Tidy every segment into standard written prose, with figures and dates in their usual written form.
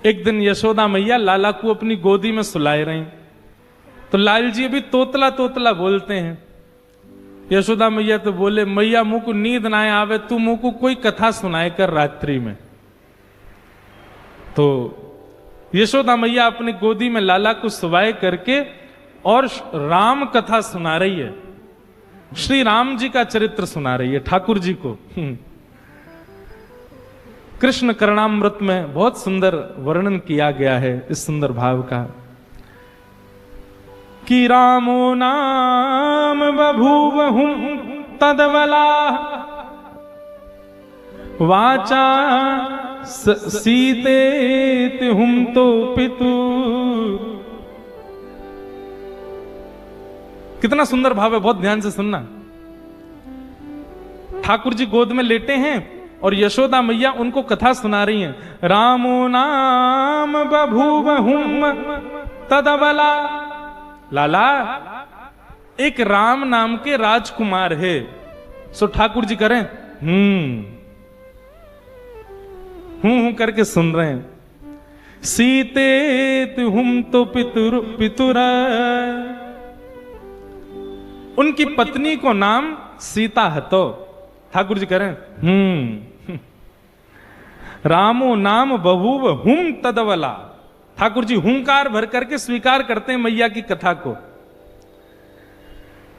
एक दिन यशोदा मैया लाला को अपनी गोदी में सुलाए रही, तो लाल जी अभी तोतला तोतला बोलते हैं। यशोदा मैया तो बोले, मैया मुंह को नींद ना आवे, तू मुंह को कोई कथा सुनाए कर रात्रि में। तो यशोदा मैया अपनी गोदी में लाला को सुवाए करके और राम कथा सुना रही है, श्री राम जी का चरित्र सुना रही है ठाकुर जी को। कृष्ण करणामृत में बहुत सुंदर वर्णन किया गया है इस सुंदर भाव का कि रामो नाम बभूवहु तदवला वाचा सीते हुम तो पितु। कितना सुंदर भाव है, बहुत ध्यान से सुनना। ठाकुर जी गोद में लेटे हैं और यशोदा मैया उनको कथा सुना रही हैं। रामो नाम बभूवहुम तदवला, लाला एक राम नाम के राजकुमार है। सो ठाकुर जी करें हूं करके सुन रहे हैं। सीते तुम तो पितुर, उनकी पत्नी को नाम सीता है। तो ठाकुर जी करें रामो नाम बभूव हुम तदवला। ठाकुर जी हुंकार भर करके स्वीकार करते हैं मैया की कथा को।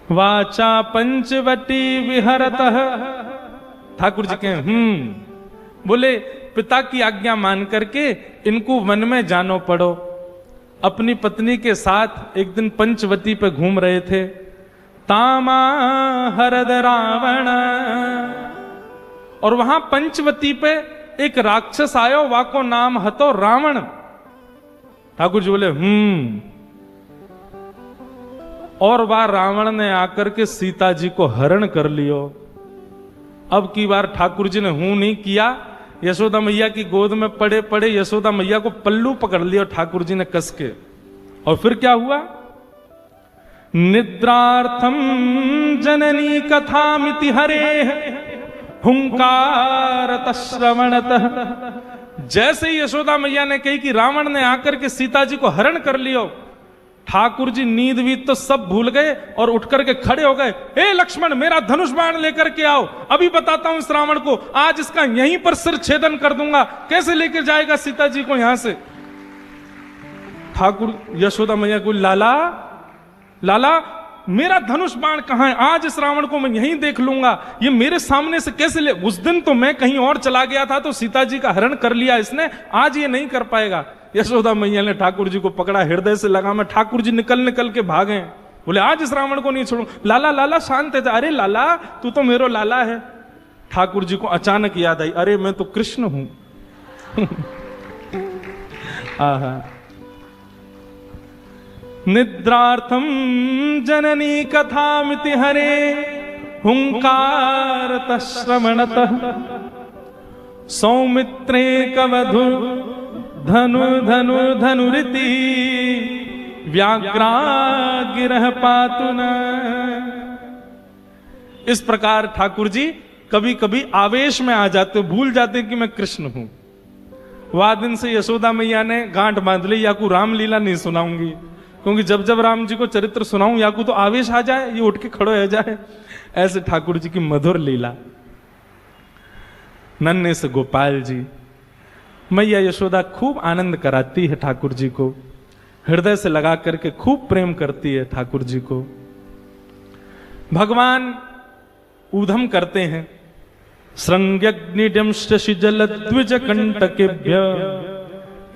वाचा पंचवटी विहरतः, ठाकुर जी कहें बोले पिता की आज्ञा मान करके इनको वन में जानो पड़ो। अपनी पत्नी के साथ एक दिन पंचवटी पे घूम रहे थे। तामा हरद रावण, और वहां पंचवती पे एक राक्षस आयो, वाको नाम हतो रावण। ठाकुर जी बोले और वह रावण ने आकर के सीता जी को हरण कर लियो। अब की बार ठाकुर जी ने हूं नहीं किया, यशोदा मैया की गोद में पड़े पड़े यशोदा मैया को पल्लू पकड़ लिया ठाकुर जी ने कस के। और फिर क्या हुआ? निद्रार्थम जननी कथामिति हरे हुंकारत श्रवणतः। जैसे ही यशोदा मैया ने कही कि रावण ने आकर के सीता जी को हरण कर लियो, ठाकुर जी नींद वीत तो सब भूल गए और उठ करके खड़े हो गए। हे लक्ष्मण, मेरा धनुष बाण लेकर के आओ, अभी बताता हूं इस रावण को, आज इसका यहीं पर सिर छेदन कर दूंगा। कैसे लेकर जाएगा सीता जी को यहां से? ठाकुर यशोदा मैया को, लाला लाला मेरा धनुष बाण कहां है? आज इस रावण को मैं यहीं देख लूंगा, ये मेरे सामने से कैसे ले? उस दिन तो मैं कहीं और चला गया था तो सीता जी का हरण कर लिया इसने, आज ये नहीं कर पाएगा। यशोदा मैया ने ठाकुर जी को पकड़ा, हृदय से लगा में। ठाकुर जी निकल निकल के भागे, बोले आज इस रावण को नहीं छोड़ूं। लाला लाला शांत है। अरे लाला, तू तो मेरो लाला है। ठाकुर जी को अचानक याद आई, अरे मैं तो कृष्ण हूं। आहा। निद्रार्थम जननी कथामिति हरे हुंकारतः श्रवणतः सौमित्रे कवधु धनु धनु धनुरिति व्याघ्रागिरः पातु न। इस प्रकार ठाकुर जी कभी कभी आवेश में आ जाते, भूल जाते कि मैं कृष्ण हूं। वह दिन से यशोदा मैया ने गांठ बांध ली, या को रामलीला नहीं सुनाऊंगी, क्योंकि जब जब राम जी को चरित्र सुनाऊं या को तो आवेश आ जाए, ये उठ के खड़ो हो जाए। ऐसे ठाकुर जी की मधुर लीला। नन्हे से गोपाल जी, मैया यशोदा खूब आनंद कराती है ठाकुर जी को, हृदय से लगा करके खूब प्रेम करती है ठाकुर जी को। भगवान ऊधम करते हैं, श्रृंग्यग्निडम शशि जल द्विज कंटकेभ्य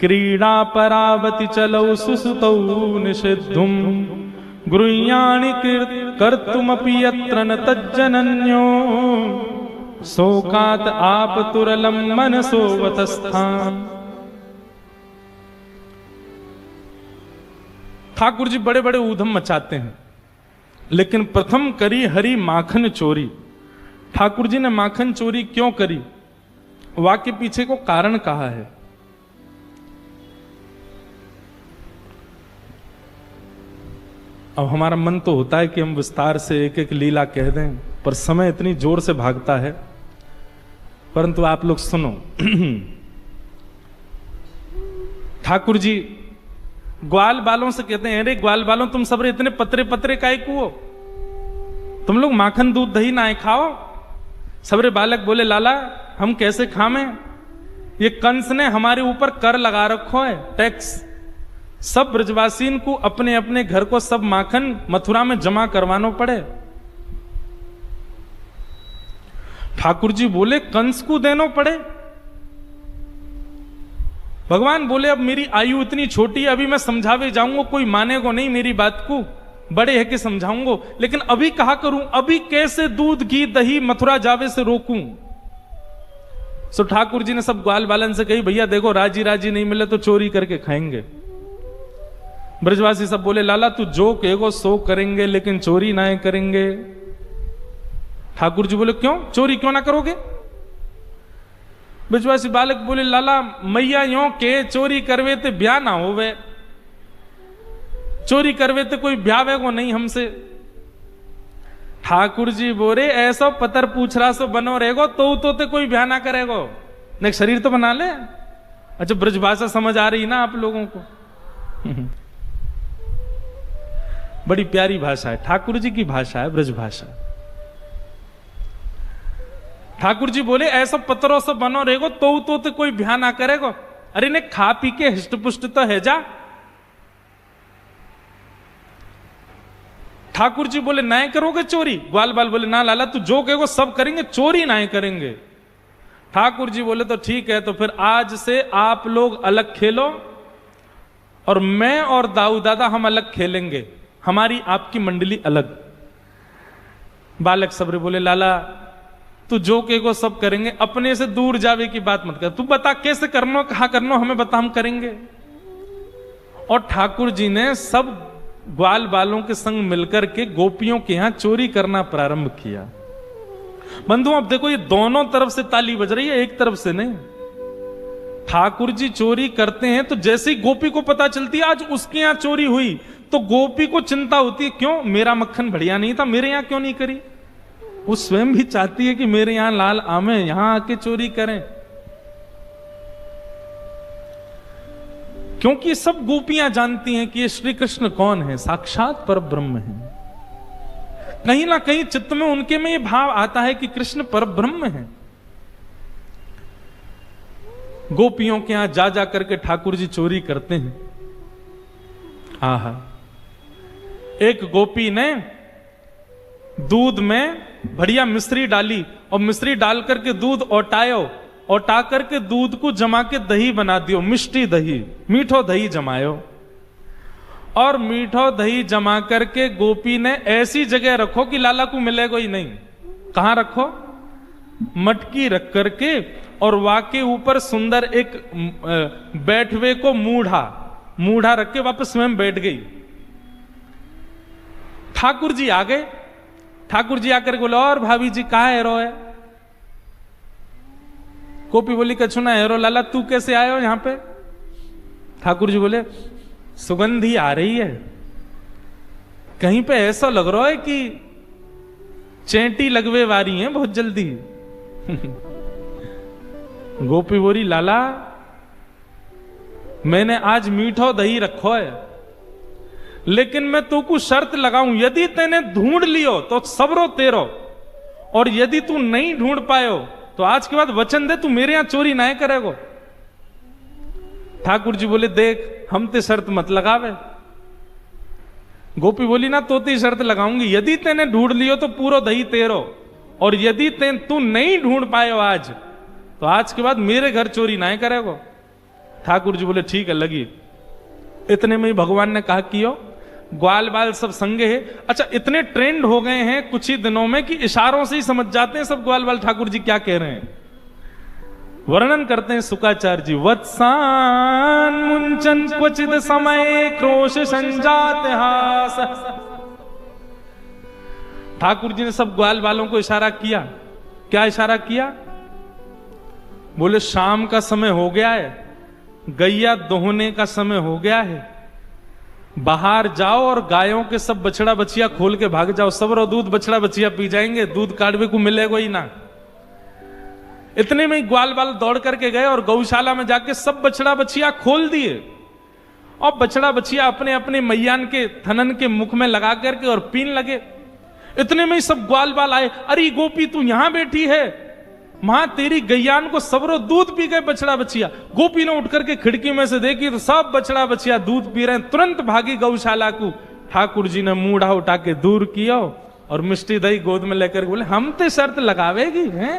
क्रीड़ा परावति चलौ सुसुतौ निषिद्धुम गृह्याणि कर्तुमपि यत्र न तज्जनन्यो शोकात आपतुरलम मनसो वतस्थान। ठाकुर जी बड़े बड़े ऊधम मचाते हैं, लेकिन प्रथम करी हरि माखन चोरी। ठाकुर जी ने माखन चोरी क्यों करी? वाक्य पीछे को कारण कहा है। अब हमारा मन तो होता है कि हम विस्तार से एक एक लीला कह दें, पर समय इतनी जोर से भागता है। परंतु आप लोग सुनो। ठाकुर जी ग्वाल बालों से कहते हैं, अरे ग्वाल बालों तुम सब इतने पतरे पतरे काय को हो, तुम लोग माखन दूध दही ना खाओ। सबरे बालक बोले लाला हम कैसे खावे, ये कंस ने हमारे ऊपर कर लगा रखो है, टैक्स। सब ब्रजवासीन को अपने अपने घर को सब माखन मथुरा में जमा करवानो पड़े। ठाकुर जी बोले कंस को देनो पड़े। भगवान बोले अब मेरी आयु इतनी छोटी है, अभी मैं समझावे जाऊंगा कोई मानेगा नहीं मेरी बात को, बड़े है कि समझाऊंगा, लेकिन अभी कहा करूं, अभी कैसे दूध घी दही मथुरा जावे से रोकूं। सो ठाकुर जी ने सब ग्वाल बालन से कही भैया देखो राजी राजी नहीं मिले तो चोरी करके खाएंगे। ब्रजवासी सब बोले लाला तू जो कहेगो सो करेंगे लेकिन चोरी ना करेंगे। ठाकुर जी बोले क्यों, चोरी क्यों ना करोगे। ब्रजवासी बालक बोले लाला मैया यो के चोरी करवे ते ब्याह ना होवे, चोरी करवे ते कोई ब्यावे को नहीं हमसे। ठाकुर जी बोले ऐसा पतर पूछ रहा सो बनो रहेगो तो ते कोई ब्याह ना करेगो, नहीं शरीर तो बना ले। अच्छा ब्रजभाषा समझ आ रही ना आप लोगों को। बड़ी प्यारी भाषा है, ठाकुर जी की भाषा है ब्रजभाषा। ठाकुर जी बोले ऐसा पत्रों से बनो रहेगो तो कोई ब्याह ना करेगो। अरे ने खा पी के हिष्ट पुष्ट तो है जा। ठाकुर जी बोले ना करोगे चोरी। ग्वाल बाल बोले ना लाला तू जो कहेगो सब करेंगे, चोरी ना करेंगे। ठाकुर जी बोले तो ठीक है, तो फिर आज से आप लोग अलग खेलो और मैं और दाऊ दादा हम अलग खेलेंगे, हमारी आपकी मंडली अलग। बालक सबरे बोले लाला तू जो कहेगो सब करेंगे, अपने से दूर जावे की बात मत कर, तू बता कैसे करनो कहा करनो हमें बता हम करेंगे। और ठाकुर जी ने सब ग्वाल बालों के संग मिलकर के गोपियों के यहां चोरी करना प्रारंभ किया। बंधुओं अब देखो ये दोनों तरफ से ताली बज रही है, एक तरफ से नहीं। ठाकुर जी चोरी करते हैं तो जैसे ही गोपी को पता चलती है आज उसके यहां चोरी हुई तो गोपी को चिंता होती है, क्यों मेरा मक्खन बढ़िया नहीं था, मेरे यहां क्यों नहीं करी। वो स्वयं भी चाहती है कि मेरे यहां लाल आमे, यहां आके चोरी करें। क्योंकि सब गोपियां जानती हैं कि ये श्री कृष्ण कौन है, साक्षात पर ब्रह्म है। कहीं ना कहीं चित्त में उनके में ये भाव आता है कि कृष्ण पर ब्रह्म है। गोपियों के यहां जा जा करके ठाकुर जी चोरी करते हैं। आहा, एक गोपी ने दूध में बढ़िया मिश्री डाली और मिश्री डाल करके दूध ओटायो, ओटा करके दूध को जमा के दही बना दियो, मिष्टी दही, मीठो दही जमायो। और मीठो दही जमा करके गोपी ने ऐसी जगह रखो कि लाला को मिलेगा ही नहीं। कहां रखो, मटकी रख करके और वाके ऊपर सुंदर एक बैठवे को मूढ़ा रख के वापस स्वयं बैठ गई। ठाकुर जी आ गए। ठाकुर जी आकर बोले और भाभी जी कहा हेरो है। गोपी बोली कछु ना हेरो, लाला तू कैसे आए हो यहां पे। ठाकुर जी बोले सुगंधी आ रही है, कहीं पे ऐसा लग रहा है कि चेंटी लगवे वारी है बहुत जल्दी। गोपी बोली लाला मैंने आज मीठो दही रखो है, लेकिन मैं तू को शर्त लगाऊं, यदि तेने ढूंढ लियो तो सबरो तेरो, और यदि तू नहीं ढूंढ पायो तो आज के बाद वचन दे तू मेरे यहां चोरी ना करेगो। ठाकुर जी बोले देख हम ते शर्त मत लगावे। गोपी बोली ना तो ती शर्त लगाऊंगी, यदि तेने ढूंढ लियो तो पूरा दही तेरो, और यदि तू नहीं ढूंढ पायो आज तो आज के बाद मेरे घर चोरी ना करेगो। ठाकुर जी बोले ठीक है लगी। इतने में ही भगवान ने कहा कियो, ग्वाल बाल सब संगे है। अच्छा इतने ट्रेंड हो गए हैं कुछ ही दिनों में कि इशारों से ही समझ जाते हैं सब ग्वाल बाल ठाकुर जी क्या कह रहे हैं। वर्णन करते हैं सुकाचार्य जी, वत्सान मुंचन क्वचित समय क्रोश संजात हास। ठाकुर जी ने सब ग्वाल बालों को इशारा किया। क्या इशारा किया, बोले शाम का समय हो गया है, गैया दोहने का समय हो गया है, बाहर जाओ और गायों के सब बछड़ा बछिया खोल के भाग जाओ, सब रो दूध बछड़ा बछिया पी जाएंगे, दूध काढ़वे को मिलेगा ही ना। इतने में ही ग्वाल बाल दौड़ करके गए और गौशाला में जाके सब बछड़ा बछिया खोल दिए। और बछड़ा बछिया अपने अपने मैयान के थनन के मुख में लगा करके और पीन लगे। इतने में ही सब ग्वाल बाल आए, अरे गोपी तू यहां बैठी है, मां तेरी गैयान को सबरो दूध पी गए बछड़ा बछिया। गोपी ने उठ करके खिड़की में से देखी तो सब बछड़ा बछिया दूध पी रहे हैं। तुरंत भागी गौशाला को। ठाकुर जी ने मूढ़ा उठा के दूर किया और मिष्टी दही गोद में लेकर बोले हम तो शर्त लगावेगी हैं।